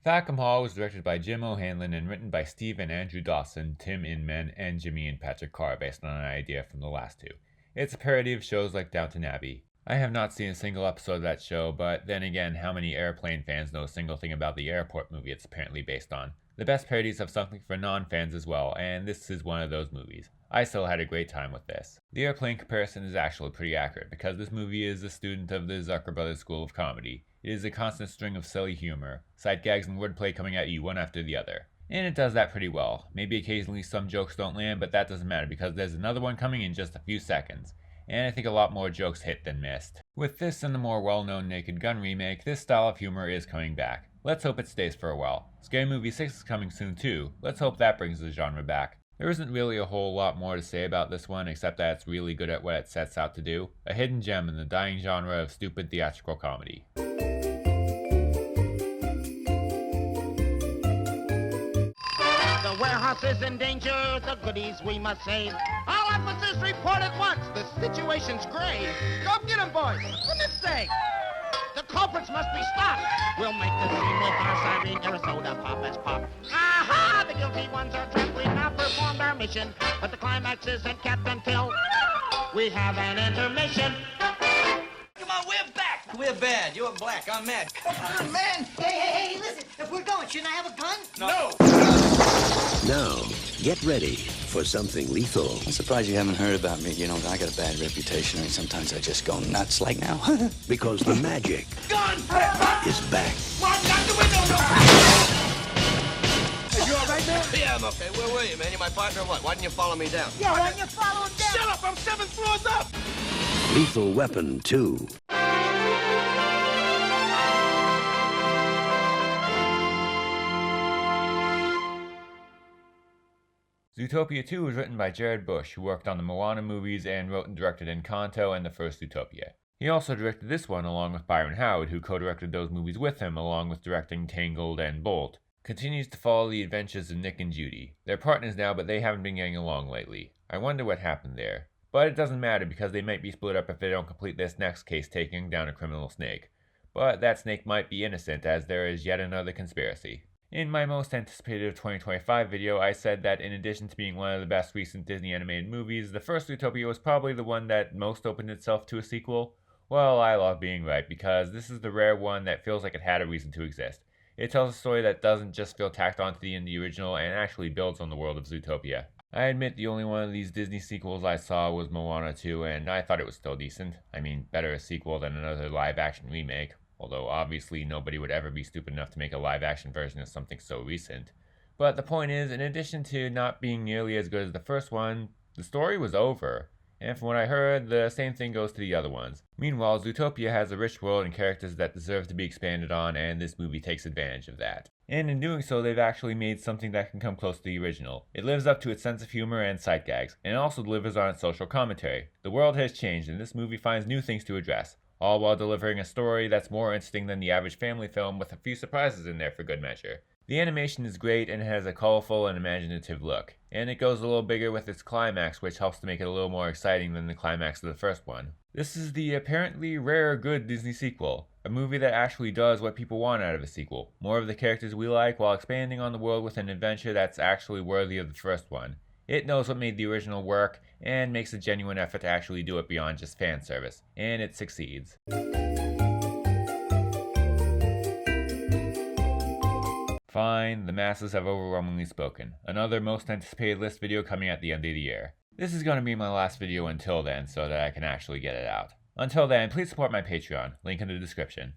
Fackham Hall was directed by Jim O'Hanlon and written by Steve and Andrew Dawson, Tim Inman, and Jimmy and Patrick Carr based on an idea from the last two. It's a parody of shows like Downton Abbey. I have not seen a single episode of that show, but then again, how many airplane fans know a single thing about the airport movie it's apparently based on? The best parodies have something for non-fans as well, and this is one of those movies. I still had a great time with this. The airplane comparison is actually pretty accurate, because this movie is a student of the Zucker Brothers School of Comedy. It is a constant string of silly humor, sight gags and wordplay coming at you one after the other. And it does that pretty well. Maybe occasionally some jokes don't land, but that doesn't matter because there's another one coming in just a few seconds. And I think a lot more jokes hit than missed. With this and the more well-known Naked Gun remake, this style of humor is coming back. Let's hope it stays for a while. Scary Movie 6 is coming soon too. Let's hope that brings the genre back. There isn't really a whole lot more to say about this one except that it's really good at what it sets out to do. A hidden gem in the dying genre of stupid theatrical comedy. The warehouse is in danger, the goodies we must save. All officers report at once, the situation's grave. Go get them, boys, for goodness sake. The culprits must be stopped. We'll make the scene with our siren, Arizona pop as pop. Aha! The guilty ones are trapped, we've now performed our mission. But the climax isn't kept until we have an intermission. Come on, we're back. We're bad. You're black. I'm mad. Come on, man. Hey, listen. If we're going, shouldn't I have a gun? No. Now, get ready for something lethal. I'm surprised you haven't heard about me. You know, I got a bad reputation. I mean, sometimes I just go nuts like now. Because the magic Gun! is back. Watch out the window! Are you all right, man? Yeah, I'm okay. Where were you, man? You my partner or what? Why didn't you follow me down? Yeah, why don't you follow him down? Shut up! I'm 7 floors up! Lethal Weapon 2. Zootopia 2 was written by Jared Bush, who worked on the Moana movies and wrote and directed Encanto and the first Zootopia. He also directed this one along with Byron Howard, who co-directed those movies with him along with directing Tangled and Bolt. Continues to follow the adventures of Nick and Judy. They're partners now, but they haven't been getting along lately. I wonder what happened there. But it doesn't matter because they might be split up if they don't complete this next case taking down a criminal snake. But that snake might be innocent as there is yet another conspiracy. In my most anticipated 2025 video, I said that in addition to being one of the best recent Disney animated movies, the first Zootopia was probably the one that most opened itself to a sequel. Well, I love being right because this is the rare one that feels like it had a reason to exist. It tells a story that doesn't just feel tacked onto the end of the original and actually builds on the world of Zootopia. I admit the only one of these Disney sequels I saw was Moana 2, and I thought it was still decent. I mean, better a sequel than another live-action remake. Although obviously nobody would ever be stupid enough to make a live-action version of something so recent. But the point is, in addition to not being nearly as good as the first one, the story was over. And from what I heard, the same thing goes to the other ones. Meanwhile, Zootopia has a rich world and characters that deserve to be expanded on, and this movie takes advantage of that. And in doing so, they've actually made something that can come close to the original. It lives up to its sense of humor and sight gags, and it also delivers on its social commentary. The world has changed, and this movie finds new things to address, all while delivering a story that's more interesting than the average family film with a few surprises in there for good measure. The animation is great and it has a colorful and imaginative look, and it goes a little bigger with its climax, which helps to make it a little more exciting than the climax of the first one. This is the apparently rare good Disney sequel, a movie that actually does what people want out of a sequel, more of the characters we like while expanding on the world with an adventure that's actually worthy of the first one. It knows what made the original work, and makes a genuine effort to actually do it beyond just fan service, and it succeeds. Fine, the masses have overwhelmingly spoken. Another most anticipated list video coming at the end of the year. This is going to be my last video until then, so that I can actually get it out. Until then, please support my Patreon, link in the description.